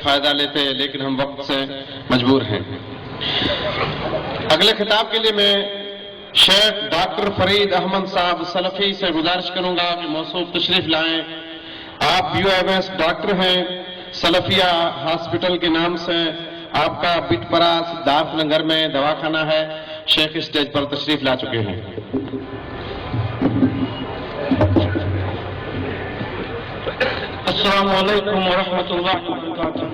فائدہ لیتے، لیکن ہم وقت سے مجبور ہیں۔ اگلے خطاب کے لیے میں شیخ ڈاکٹر فرید احمد صاحب سلفی سے گزارش کروں گا کہ موصوف تشریف لائیں۔ آپ BOMS ڈاکٹر ہیں، سلفیہ ہاسپٹل کے نام سے آپ کا پٹپرا سدھارتھ نگر میں دواخانہ ہے۔ شیخ اسٹیج پر تشریف لا چکے ہیں۔ السلام علیکم ورحمۃ اللہ وبرکاتہ۔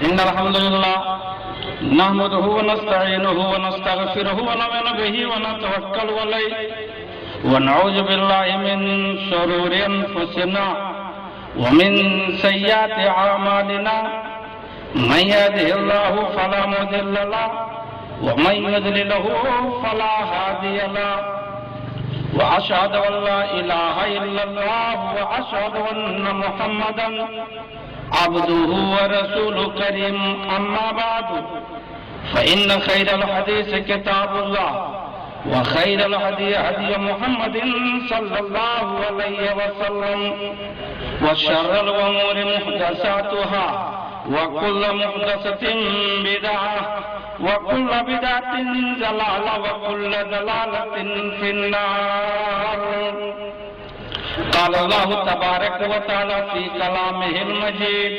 ان الحمد للہ نحمده ونستعینه ونستغفره ونؤمن به ونتوکل علیہ ونعوذ باللہ من شرور انفسنا ومن سیئات اعمالنا من يهده الله فلا مضل له ومن يضلل فلا هادي له وأشهد أن لا إله إلا الله وأشهد أن محمدا عبده ورسوله كريم أما بعد فإن خير الحديث كتاب الله وخير الهدي هدي محمد صلى الله عليه وسلم وشر الأمور محدثاتها وكل محدثة بدعة وكل بدعة ضلالة وكل ضلالة في النار۔ قال الله تبارك وتعالى في كلامه المجيد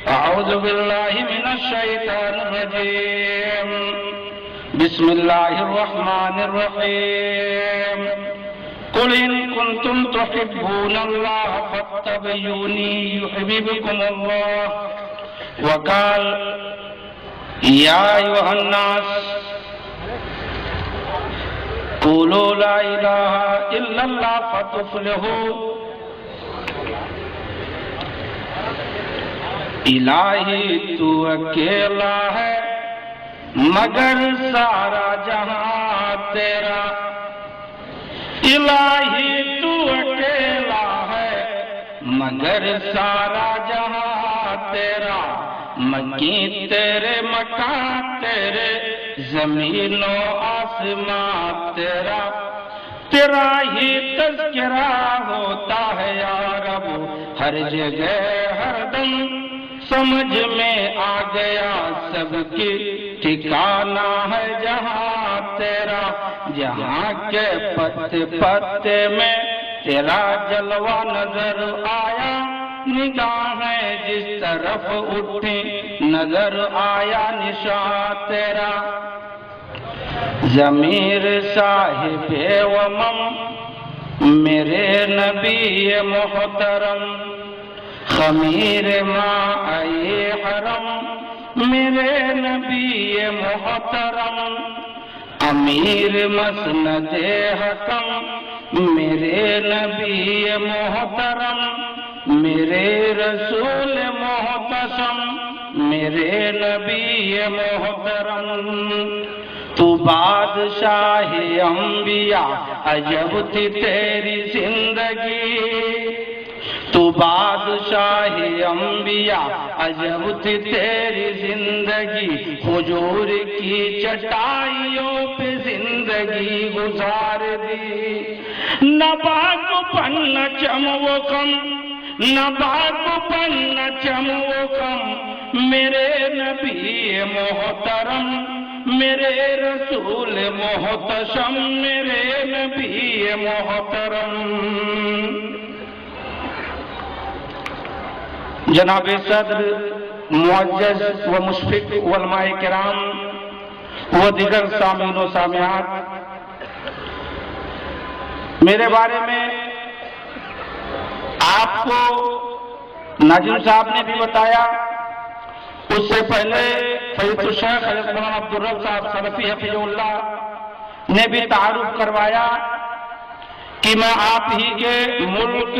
أعوذ بالله من الشيطان الرجيم بسم الله الرحمن الرحيم قل إن كنتم تحبون الله فاتبعوني يحببكم الله وقال يا أيها الناس قولوا لا إله إلا الله فتفلحوا۔ الہی تو اکیلا ہے مگر سارا جہاں تیرا، الہی تو اکیلا ہے مگر سارا جہاں تیرا، مکی تیرے مکان تیرے زمین و آسمان تیرا، تیرا ہی تذکرہ ہوتا ہے یا رب ہر جگہ ہر دم، سمجھ میں آ گیا سب کی ٹھکانہ ہے جہاں تیرا، جہاں کے پتے پتے میں تیرا جلوہ نظر آیا، نگاہیں جس طرف اٹھی نظر آیا نشان تیرا، ضمیر صاحب ومم میرے نبی محترم، خمیر ماء حرم میرے نبی محترم، امیر مسند حکم میرے نبی محترم، میرے رسول محتشم میرے نبی محترم، تو بادشاہ انبیاء عجب تھی تیری زندگی، تو بادشاہ انبیاء عجب تھی تیری زندگی، حضور کی چٹائیوں پہ زندگی گزار دی، نہ باغ پن نہ چم و کم، نہ باغ پن نہ چم و کم، میرے نبی محترم میرے رسول محتشم میرے نبی محترم۔ جناب صدر معزز و مشفق علماء کرام و دیگر سامعین و سامعات، میرے بارے میں آپ کو ناظم صاحب نے بھی بتایا، اس سے پہلے فضیلت الشیخ حضرت مولانا عبدالرب صاحب سلفی حفظہ اللہ نے بھی تعارف کروایا کہ میں آپ ہی کے ملک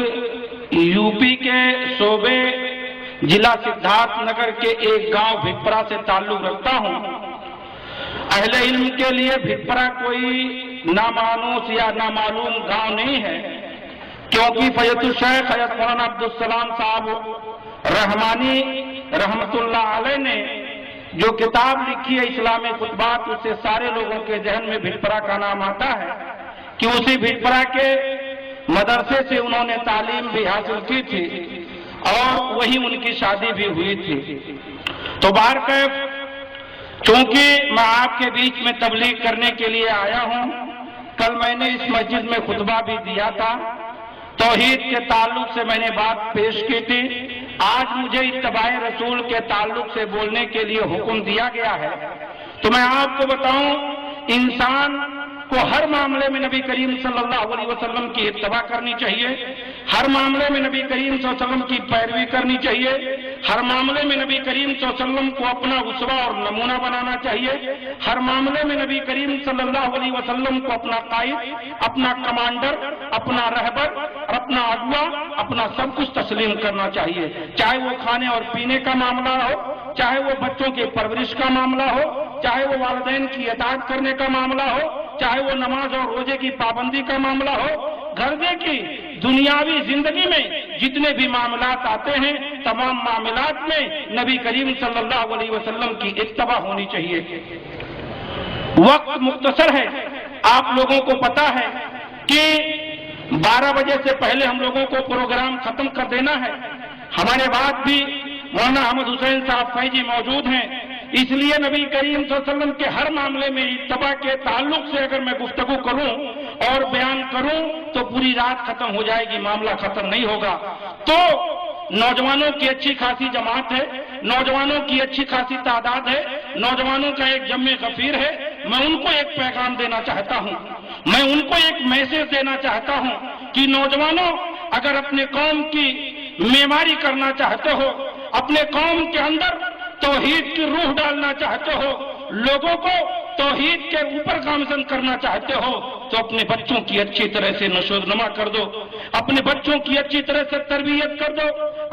یوپی کے صوبے ضلع سدھارتھ نگر کے ایک گاؤں بھٹپرا سے تعلق رکھتا ہوں۔ اہل علم کے لیے بھٹپرا کوئی نامانوس یا نامعلوم گاؤں نہیں ہے، کیونکہ فضیلت الشیخ حضرت مولانا عبدالسلام صاحب رحمانی رحمت اللہ علیہ نے جو کتاب لکھی ہے اسلامی خطبات، اس سے سارے لوگوں کے ذہن میں بھٹپرا کا نام آتا ہے کہ اسی بھٹپرا کے مدرسے سے انہوں نے تعلیم بھی حاصل کی تھی، اور वही उनकी शादी भी हुई थी। तो बारकैफ, चूंकि मैं आपके बीच में तबलीग करने के लिए आया हूं, कल मैंने इस मस्जिद में खुतबा भी दिया था, तौहीद के ताल्लुक से मैंने बात पेश की थी। आज मुझे इत्तबाए रसूल के ताल्लुक से बोलने के लिए हुक्म दिया गया है। तो मैं आपको बताऊं, इंसान को हर मामले में नबी करीम सल्लल्लाहु अलैहि वसल्लम की इत्तबा करनी चाहिए, हर मामले में नबी करीम सल्लल्लाहु अलैहि वसल्लम की पैरवी करनी चाहिए, हर मामले में नबी करीम सल्लल्लाहु अलैहि वसल्लम को अपना उसवा और नमूना बनाना चाहिए, हर मामले में नबी करीम सल्लल्लाहु अलैहि वसल्लम को अपना कायद, अपना कमांडर, अपना रहबर और अपना अगवा, अपना सब कुछ तस्लीम करना चाहिए। चाहे वो खाने और पीने का मामला हो, चाहे वो बच्चों की परवरिश का मामला हो, चाहे वो वालिदैन की इताअत करने का मामला हो, चाहे वो नमाज और रोजे की पाबंदी का मामला हो, गर्दे की दुनियावी जिंदगी में जितने भी मामलात आते हैं, तमाम मामलात में नबी करीम सल्लल्लाहु अलैहि वसल्लम की इत्तबा होनी चाहिए। वक्त मुख्तसर है, आप लोगों को पता है कि 12 बजे से पहले हम लोगों को प्रोग्राम खत्म कर देना है। हमारे बाद भी मौलाना अहमद हुसैन साहब फैजी मौजूद हैं, इसलिए नबी करीम सल्लल्लाहु अलैहि वसल्लम के हर मामले में इत्तबा के ताल्लुक से अगर मैं गुफ्तगू करूं और बयान करूं तो पूरी रात खत्म हो जाएगी, मामला खत्म नहीं होगा। तो नौजवानों की अच्छी खासी जमात है, नौजवानों की अच्छी खासी तादाद है, नौजवानों का एक जम्मे गफीर है। मैं उनको एक पैगाम देना चाहता हूं, मैं उनको एक मैसेज देना चाहता हूं कि नौजवानों, अगर अपने कौम की मेमारी करना चाहते हो, अपने कौम के अंदर तौहीद की रूह डालना चाहते हो, लोगों को तौहीद के ऊपर गामजन करना चाहते हो, तो अपने बच्चों की अच्छी तरह से नशोनमा कर दो, अपने बच्चों की अच्छी तरह से तरबियत कर दो,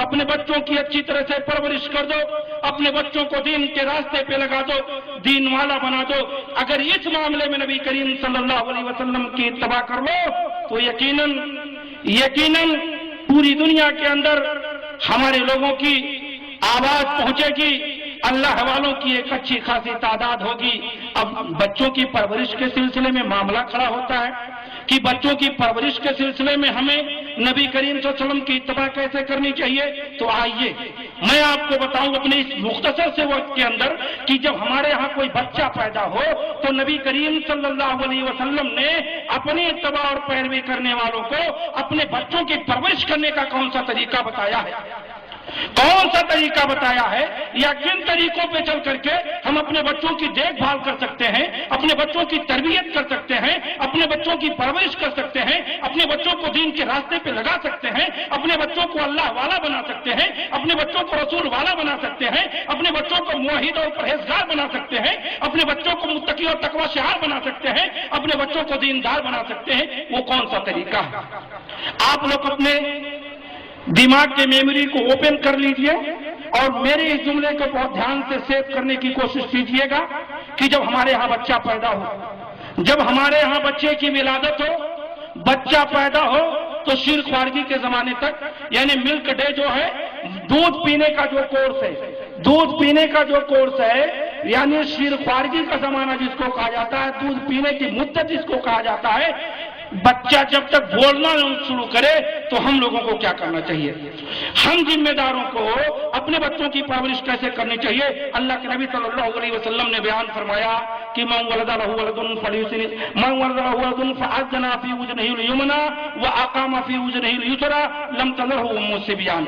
अपने बच्चों की अच्छी तरह से परवरिश कर दो, अपने बच्चों को दीन के रास्ते पे लगा दो, दीन वाला बना दो। अगर इस मामले में नबी करीम सल्लल्लाहु अलैहि वसल्लम की इत्तबा कर लो तो यकीनन पूरी दुनिया के अंदर हमारे लोगों की आवाज पहुंचेगी, अल्लाह वालों की एक अच्छी खासी तादाद होगी। अब बच्चों की परवरिश के सिलसिले में मामला खड़ा होता है कि बच्चों की परवरिश के सिलसिले में हमें नबी करीम सल्लल्लाहु अलैहि वसल्लम की इत्तबा कैसे करनी चाहिए। तो आइए मैं आपको बताऊं अपने इस मुख्तसर से वक्त के अंदर कि जब हमारे यहाँ कोई बच्चा पैदा हो तो नबी करीम सल्लल्लाहु अलैहि वसल्लम ने अपनी इत्तबा और पैरवी करने वालों को अपने बच्चों की परवरिश करने का कौन सा तरीका बताया है, कौन सा तरीका बताया है, या किन तरीकों पे चल करके हम अपने बच्चों की देखभाल कर सकते हैं, अपने बच्चों की तरबियत कर सकते हैं, अपने बच्चों की परवरिश कर सकते हैं, अपने बच्चों को दीन के रास्ते पे लगा सकते हैं, अपने बच्चों को अल्लाह वाला बना सकते हैं, अपने बच्चों को रसूल वाला बना सकते हैं, अपने बच्चों को मुआहिद और परहेजगार बना सकते हैं, अपने बच्चों को मुत्तकी और तकवा शिआर बना सकते हैं, अपने बच्चों को दीनदार बना सकते हैं। वो कौन सा तरीका है? आप लोग अपने दिमाग के मेमोरी को ओपन कर लीजिए और मेरे इस जुमले को बहुत ध्यान से सेव करने की कोशिश कीजिएगा कि जब हमारे यहाँ बच्चा पैदा हो, जब हमारे यहाँ बच्चे की विलादत हो, बच्चा पैदा हो, तो शीर ख्वारगी के जमाने तक, यानी मिल्क डे जो है, दूध पीने का जो कोर्स है, दूध पीने का जो कोर्स है, यानी शीर ख्वारगी का जमाना जिसको कहा जाता है, दूध पीने की मुद्दत जिसको कहा जाता है, बच्चा जब तक बोलना शुरू करे तो हम लोगों को क्या करना चाहिए? हम जिम्मेदारों को अपने बच्चों की परवरिश कैसे करनी चाहिए? अल्लाह के नबी सल्लल्लाहु अलैहि वसल्लम ने बयान फरमाया कि मन वलदा लहु वलदुन फलियुसिन मन वलदा लहु वलदुन फअज़ना फी उज़निहिल युमना व अक़ामा फी उज़निहिल युसरा लम तज़रहु उम्मु सिबियान,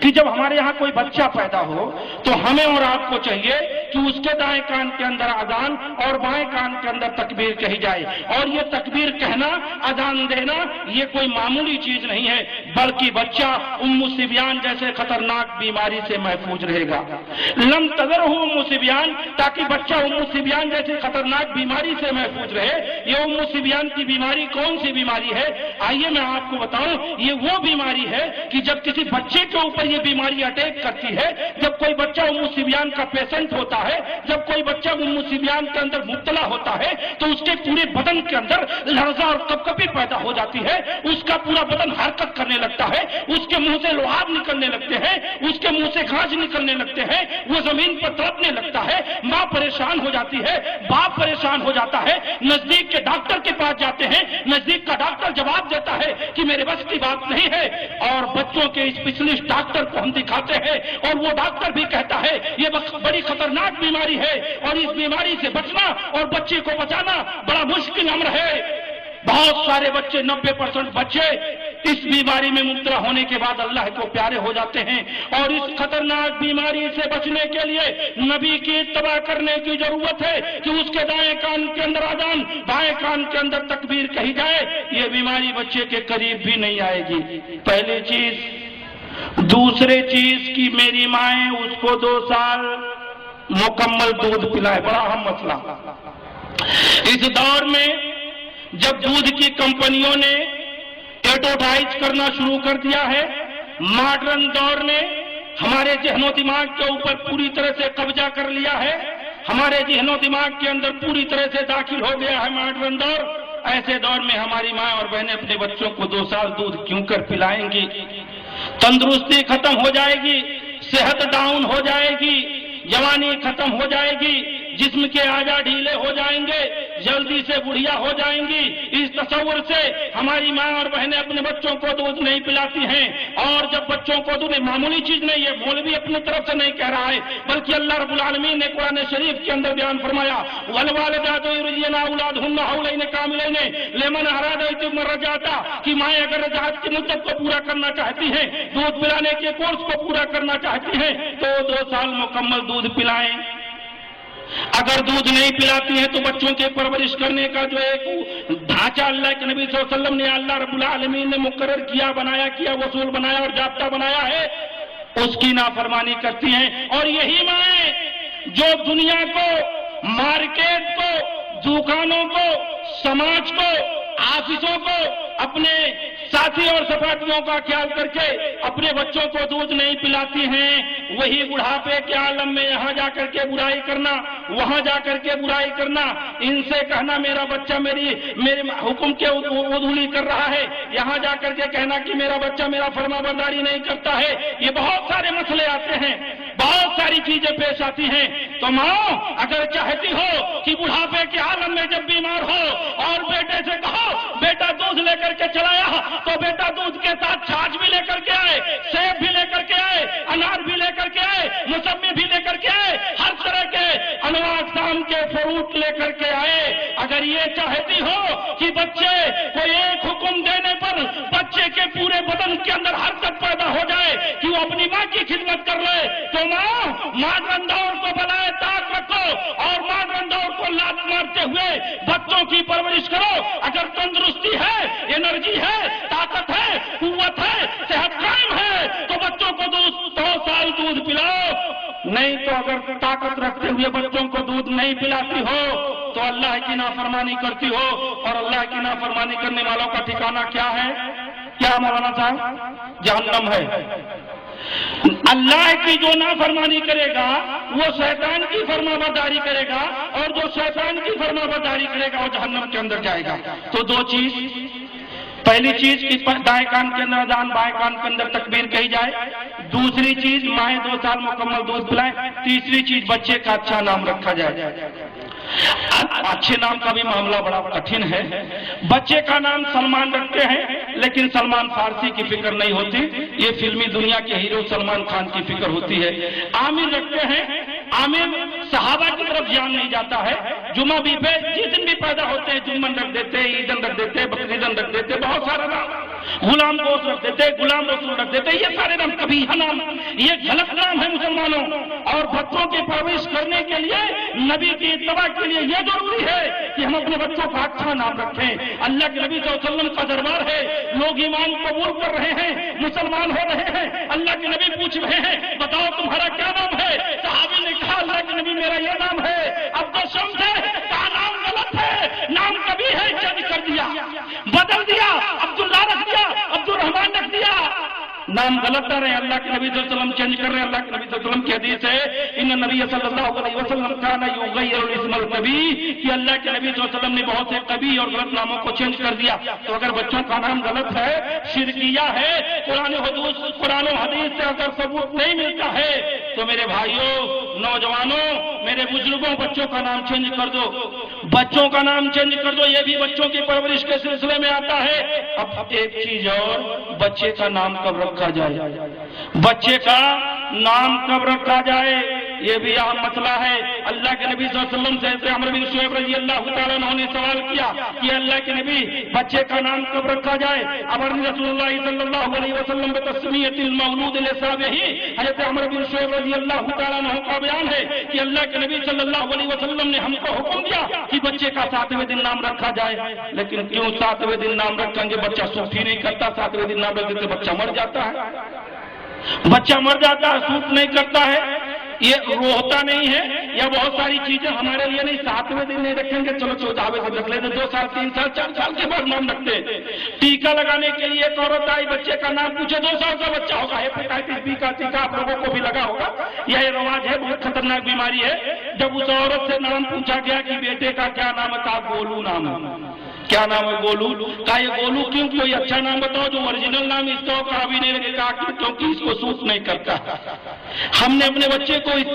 कि जब हमारे यहाँ कोई बच्चा पैदा हो तो हमें और आपको चाहिए कि उसके दाएं कान के अंदर अजान और बाएं कान के अंदर तकबीर कही जाए। और ये तकबीर कहना, अजान देना, ये कोई मामूली चीज नहीं है, बल्कि बच्चा उम्मु सिबियान जैसे खतरनाक बीमारी से महफूज रहेगा। लम तज़रहु उम्मु सिबियान, ताकि बच्चा उम्मु सिबियान जैसे खतरनाक बीमारी से महफूज रहे। ये उम्मु सिबियान की बीमारी कौन सी बीमारी है? आइए मैं आपको बताऊं, ये वो बीमारी है कि जब किसी बच्चे के ऊपर ये बीमारी अटैक करती है, जब कोई बच्चा उम्मू सिबियान का पेशेंट होता है, जब कोई बच्चा उम्मू सिबियान के अंदर मुब्तला होता है तो उसके पूरे बदन के अंदर लर्जा और कपकपी पैदा हो जाती है, उसका पूरा बदन हरकत करने लगता है, उसके मुंह से लुहाब निकलने लगते हैं, उसके मुंह से घास निकलने लगते हैं, वो जमीन पर तड़पने लगता है, माँ परेशान हो जाती है, बाप परेशान हो जाता है, नजदीक के डॉक्टर के पास जाते हैं, नजदीक का डॉक्टर जवाब देता है कि मेरे बस की बात नहीं है, और बच्चों के स्पेशलिस्ट डॉक्टर को हम दिखाते हैं और वो डॉक्टर भी कहता है ये बड़ी खतरनाक बीमारी है और इस बीमारी से बचना और बच्चे को बचाना बड़ा मुश्किल अमर है। बहुत सारे बच्चे 90% बच्चे इस बीमारी में मुब्तला होने के बाद अल्लाह को प्यारे हो जाते हैं, और इस खतरनाक बीमारी से बचने के लिए नबी की इत्तबा करने की जरूरत है कि उसके दाएं कान के अंदर अजान, बाएं कान के अंदर तकबीर कही जाए, ये बीमारी बच्चे के करीब भी नहीं आएगी। पहली चीज। दूसरे चीज की मेरी माएँ उसको 2 साल मुकम्मल दूध पिलाए, बड़ा अहम मसला। इस दौर में जब दूध की कंपनियों ने एडवर्टाइज करना शुरू कर दिया है, मॉडर्न दौर ने हमारे जहनो दिमाग के ऊपर पूरी तरह से कब्जा कर लिया है, हमारे जहनो दिमाग के अंदर पूरी तरह से दाखिल हो गया है मॉडर्न दौर। ऐसे दौर में हमारी माँ और बहनें अपने बच्चों को 2 साल दूध क्यों कर पिलाएंगी? तंदुरुस्ती खत्म हो जाएगी, सेहत डाउन हो जाएगी, जवानी खत्म हो जाएगी, जिस्म के आजा ढीले हो जाएंगे, जल्दी से बुढ़िया हो जाएंगी। इस तस्वुर से हमारी माँ और बहनें अपने बच्चों को दूध नहीं पिलाती हैं, और जब बच्चों को दूध, मामूली चीज नहीं है, मौलवी अपनी तरफ से नहीं कह रहा है, बल्कि अल्लाह रब्बुल आलमीन ने कुरान शरीफ के अंदर बयान फरमाया, वलवालिदातु युरज़िना औलादहुन्ना हौलैन कामिलैन लिमन अरादा इत्तिम रजाता, कि माएँ अगर रजात की मुद्दत को पूरा करना चाहती हैं, दूध पिलाने के कोर्स को पूरा करना चाहती हैं, तो 2 साल मुकम्मल दूध पिलाएं। अगर दूध नहीं पिलाती है तो बच्चों के परवरिश करने का जो एक ढांचा अल्लाह के नबी सल्लल्लाहु अलैहि वसल्लम ने, अल्लाह रब्बुल आलमीन ने मुकर्रर किया, बनाया, किया, वसूल बनाया और जाब्ता बनाया है, उसकी नाफरमानी करती हैं। और यही माएँ जो दुनिया को, मार्केट को, दुकानों को, समाज को, आफिसों को, अपने साथी और सपाटियों का ख्याल करके अपने बच्चों को दूध नहीं पिलाती हैं, वही बुढ़ापे के आलम में यहाँ जाकर के बुराई करना, वहां जाकर के बुराई करना, इनसे कहना मेरा बच्चा मेरे हुक्म के उधूली कर रहा है, यहाँ जाकर के कहना कि मेरा बच्चा मेरा फरमाबरदारी नहीं करता है। ये बहुत सारे मसले आते हैं, बहुत सारी चीजें पेश आती हैं। तो माँ अगर चाहती हो कि बुढ़ापे के आलम में जब बीमार हो और बेटे से कहो बेटा दूध लेकर के चलाया, तो बेटा दूध के साथ छाछ भी लेकर के आए, सेब भी लेकर के आए, अनार भी लेकर के आए, मौसमी भी लेकर के आए, हर तरह के अनवा अक़साम के फ्रूट लेकर के आए। अगर ये चाहती हो कि बच्चे को एक हुक्म देने पर बच्चे के पूरे बदन के अंदर हरकत पैदा हो जाए कि वो अपनी माँ की खिदमत कर ले, तो माँ मॉडर्न दौर को बनाए ताक रखो और मॉडर्न दौर को लात मारते हुए बच्चों की परवरिश करो। अगर तंदुरुस्ती है, एनर्जी है, ताकत है, कुव्वत है, सेहत कायम है, तो बच्चों को 2 साल दूध पिलाओ। नहीं तो अगर ताकत रखते हुए बच्चों को दूध नहीं पिलाती हो तो अल्लाह की नाफरमानी करती हो, और अल्लाह की नाफरमानी करने वालों का ठिकाना क्या है? क्या मौलाना साहब? जहन्नम है। अल्लाह की जो नाफरमानी करेगा वो शैतान की फरमाबरदारी करेगा, और जो शैतान की फरमाबरदारी करेगा वो जहन्नम के अंदर जाएगा। तो 2 चीज। पहली चीज कि दाएं कान के अंदर अजान, बाएं कान के अंदर तकबीर कही जाए। दूसरी चीज माएँ 2 साल मुकम्मल दूध पिलाएं। तीसरी चीज बच्चे का अच्छा नाम रखा जाए। अच्छे नाम का भी मामला बड़ा कठिन है। बच्चे का नाम सलमान रखते हैं, लेकिन सलमान फारसी की फिक्र नहीं होती, ये फिल्मी दुनिया के हीरो सलमान खान की फिक्र होती है। आमिर रखते हैं, आमिर सहाबा की तरफ ध्यान नहीं जाता है। जुमा भी पे जिस दिन भी पैदा होते हैं जुम्मन रख देते, ईदन रख देते, बकरीदन रख देते, बहुत सारा नाम, गुलाम दोस्त रख देते, गुलाम रसूल रख देते, ये सारे नाम कभी नाम, ये गलत नाम है मुसलमानों। और बच्चों की परवरिश करने के लिए, नबी की इत्तबा के लिए ये जरूरी है कि हम अपने बच्चों का अच्छा नाम रखें। अल्लाह के नबी सल्लल्लाहु अलैहि वसल्लम का दरबार है, लोग ईमान कबूल कर रहे हैं, मुसलमान हो रहे हैं। अल्लाह के नबी पूछ रहे हैं बताओ तुम्हारा क्या नाम है? सहाबी ने कहा अल्लाह के नबी मेरा ये नाम है। अब तो शम्स है, कहा नाम गलत है, नाम कभी है चेंज कर दिया, बदल दिया, अब्दुल्ला रख दिया, अब्दुल रहमान रख दिया। नाम गलत आ रहे हैं, अल्लाह के नबी सल्लल्लाहु अलैहि वसल्लम चेंज कर रहे हैं। अल्लाह के नबी सल्लल्लाहु अलैहि वसल्लम की हदीस है, इन नबी सल्लल्लाहु अलैहि वसल्लम काना युगय्यिरुल इस्मल कबी, कि अल्लाह के नबी सल्लल्लाहु अलैहि वसल्लम ने बहुत से कबी और गलत नामों को चेंज कर दिया। तो अगर बच्चों का नाम गलत है, शिरकिया है, कुरान और हदीस से अगर सबूत नहीं मिलता है, तो मेरे भाइयों, नौजवानों, मेरे बुजुर्गों, बच्चों का नाम चेंज कर दो, बच्चों का नाम चेंज कर दो। ये भी बच्चों की परवरिश के सिलसिले में आता है। अब एक चीज और, बच्चे का नाम कब रखा जाए, बच्चे का नाम कब रखा जाए, ये भी अहम मसला है। अल्लाह के नबी सल्लल्लाहु अलैहि वसल्लम से अमर बिन शुएब रजी अल्लाह तआला अन्हु ने सवाल किया कि अल्लाह के नबी, बच्चे का नाम कब रखा जाए। अमर रसूलुल्लाह सल्लल्लाहु अलैहि वसल्लम बितस्मियतिल मौलूद लिसाबिही, हज़रत अमर बिन शुएब रजी अल्लाह तआला अन्हु का बयान है कि अल्लाह के नबी सल्लल्लाहु अलैहि वसल्लम ने हमको हुक्म दिया कि बच्चे का 7वें दिन नाम रखा जाए। लेकिन क्यों 7वें दिन नाम रखेंगे, बच्चा सूट ही नहीं करता, 7वें दिन नाम रख देते बच्चा मर जाता है, बच्चा मर जाता है, सूट नहीं करता है, ये रोता नहीं है, या बहुत सारी चीजें हमारे लिए नहीं, 7वें दिन नहीं रखेंगे, चलो 14वें दिन रख लेते, 2 साल 3 साल 4 साल के बाद नाम रखते हैं। टीका लगाने के लिए एक औरत आई, बच्चे का नाम पूछे, 2 साल का बच्चा होगा, हेपेटाइटिस बी का टीका आप लोगों को भी लगा होगा, यह रिवाज है, बहुत खतरनाक बीमारी है। जब उस औरत से नाम पूछा गया कि बेटे का क्या नाम है, कहा गोलू नाम है। क्या नाम है, गोलू। कहा ये गोलू क्यों, कोई अच्छा नाम बताओ जो ओरिजिनल नाम इसका हो। कहा भी नहीं लगेगा, क्योंकि इसको सूट नहीं करता। हमने अपने बच्चे को इस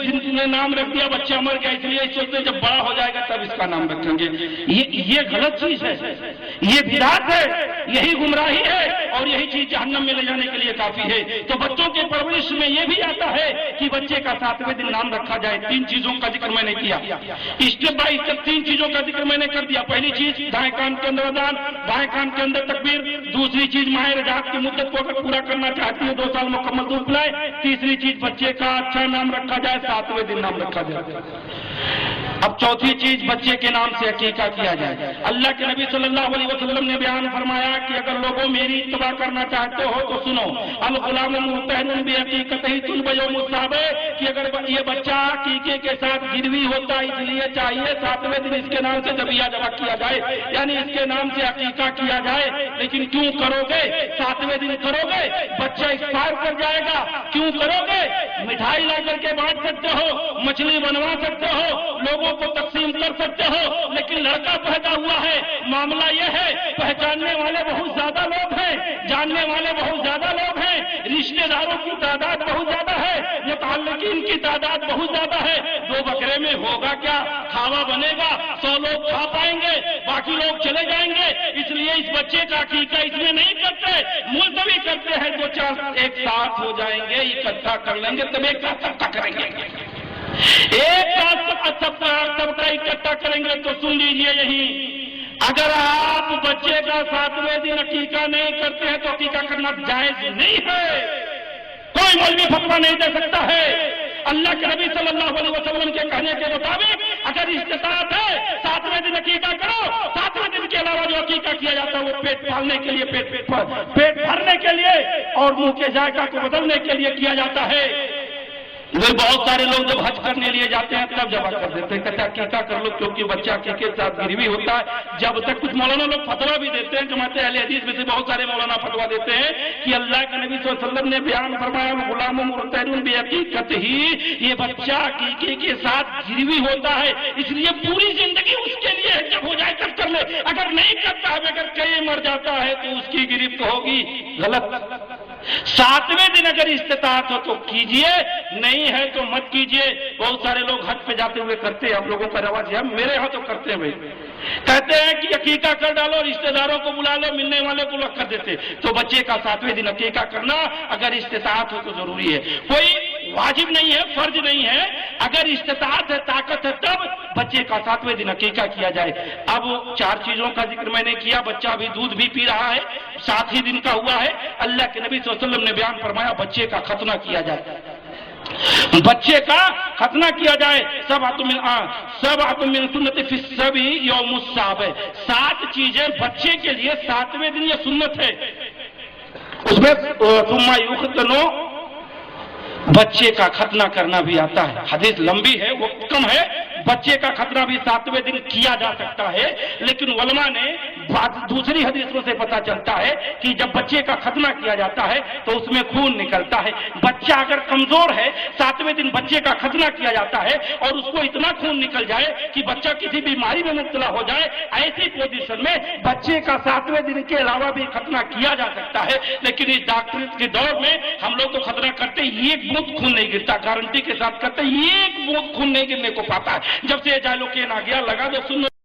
नाम रख दिया, बच्चा मर गया, इसलिए सोचते जब बड़ा हो जाएगा तब इसका नाम रखेंगे। ये गलत चीज है, ये बिदात है, यही गुमराही है, और यही चीज जहन्नम में ले जाने के लिए काफी है। तो बच्चों की परवरिश में ये भी आता है कि बच्चे का 7वें दिन नाम रखा जाए। 3 चीजों का जिक्र मैंने किया, स्टेप बाय स्टेप 3 चीजों का जिक्र मैंने कर दिया। पहली चीज, दाएं कान के अंदर अजान, बाएं कान के अंदर तकबीर। दूसरी चीज, माह रजात की मुद्दत को अगर पूरा करना चाहती है 2 साल मुकम्मल दूध पिलाए। तीसरी चीज, बच्चे का अच्छा नाम रखा जाए, 7वें दिन नाम रखा जाए। अब चौथी चीज, बच्चे के नाम से अकीका किया जाए। अल्लाह के नबी सल्लल्लाहु अलैहि वसल्लम ने बयान फरमाया कि अगर लोगों मेरी इत्तबा करना चाहते हो तो सुनो, अल गुलाम मुर्तहन बिहकीकतिही तुल्ब यौम साबे, कि अगर ये बच्चा अकीके के साथ गिरवी होता है, इसलिए चाहिए 7वें दिन इसके नाम से जबिया जबा किया जाए, यानी इसके नाम से अकीका किया जाए। लेकिन क्यों करोगे, 7वें दिन करोगे, बच्चा एक्सपायर कर जाएगा, क्यों करोगे। मिठाई ला करके बांट सकते हो, मछली बनवा सकते हो, लोगों को तकसीम कर सकते हो, लेकिन लड़का पैदा हुआ है, मामला यह है पहचानने वाले बहुत ज्यादा लोग हैं, जानने वाले बहुत ज्यादा लोग हैं, रिश्तेदारों की तादाद बहुत ज्यादा है, मुतअल्लिकीन की तादाद बहुत ज्यादा है। 2 बकरे में होगा क्या, खावा बनेगा, 100 लोग खा पाएंगे, बाकी लोग चले जाएंगे। इसलिए इस बच्चे का अकीका इसमें नहीं करते, मुलतवी करते हैं। 2-4 एक साथ हो जाएंगे, इकट्ठा कर लेंगे, तब एक साथ सबका करेंगे, एक साथ सबका इकट्ठा करेंगे। तो सुन लीजिए, यही अगर आप बच्चे का 7वें दिन अकीका नहीं करते हैं तो अकीका करना जायज नहीं है, कोई मौलवी फतवा नहीं दे सकता है। अल्लाह के नबी सल्लल्लाहु अलैहि वसल्लम के कहने के मुताबिक अगर इस्तिताअत है 7वें दिन अकीका करो। 7वें दिन के अलावा जो अकीका किया जाता है वो पेट पालने के लिए, पेट भरने के लिए और मुंह के जायका को बदलने के लिए किया जाता है। बहुत सारे लोग जब हज करने लिए जाते हैं तब जमा कर देते हैं, कहते हैं अकीका कर लो, क्योंकि बच्चा अकीके के साथ गिरवी होता है। जब तक कुछ मौलाना लोग फतवा भी देते हैं, जमाते अहले हदीस में से बहुत सारे मौलाना फतवा देते हैं कि अल्लाह के नबी सल्लल्लाहु अलैहि वसल्लम ने बयान फरमाया, गुलाम मुर्तहन बिहकीकतिही, ये बच्चा अकीके के साथ गिरवी होता है, इसलिए पूरी जिंदगी उसके लिए है, जब हो जाए तब कर ले। अगर नहीं करता है, अगर कहीं मर जाता है तो उसकी गिरफ्त होगी। गलत। 7वें दिन अगर इस्तिताअत हो तो कीजिए, नहीं है तो मत कीजिए। बहुत सारे लोग हज पे जाते हुए करते हैं, आप लोगों का रवाज है, मेरे यहाँ तो करते हैं भाई। कहते हैं कि अकीका कर डालो, रिश्तेदारों को बुला लो, मिलने वाले को लग कर देते। तो बच्चे का 7वें दिन अकीका करना अगर इस्तिताअत हो तो जरूरी है, कोई वाजिब नहीं है, फर्ज नहीं है। अगर इस्तिताअत है, ताकत है, तब बच्चे का 7वें दिन अकीका किया जाए। अब 4 चीजों का जिक्र मैंने किया, बच्चा अभी दूध भी पी रहा है, 7 ही दिन का हुआ है। अल्लाह के नबी सल्लल्लाहु अलैहि वसल्लम ने बयान फरमाया बच्चे का खतना किया जाए, बच्चे का खतना किया जाए। सब आतुमिन सुन्नति फी सभी यौमुस साबे, 7 चीजें बच्चे के लिए 7वें दिन ये सुन्नत है। उसमें सुम्मा युख्तनो, बच्चे का खतना करना भी आता है। हदीस लंबी है, वो कम है, बच्चे का खतना भी 7वें दिन किया जा सकता है, लेकिन उलमा ने दूसरी हदीसों से पता चलता है कि जब बच्चे का खतना किया जाता है तो उसमें खून निकलता है। बच्चा अगर कमजोर है, 7वें दिन बच्चे का खतना किया जाता है और उसको इतना खून निकल जाए कि बच्चा किसी बीमारी में मुब्तला हो जाए, ऐसी पोजीशन में बच्चे का 7वें दिन के अलावा भी खतना किया जा सकता है। लेकिन इस डॉक्टरी के दौर में हम लोग तो खतना करते एक बूंद खून नहीं गिरता, गारंटी के साथ करते एक बूंद खून नहीं गिरने को पाता है। जब से जाइलोकेन आ गया, लगा दो सुन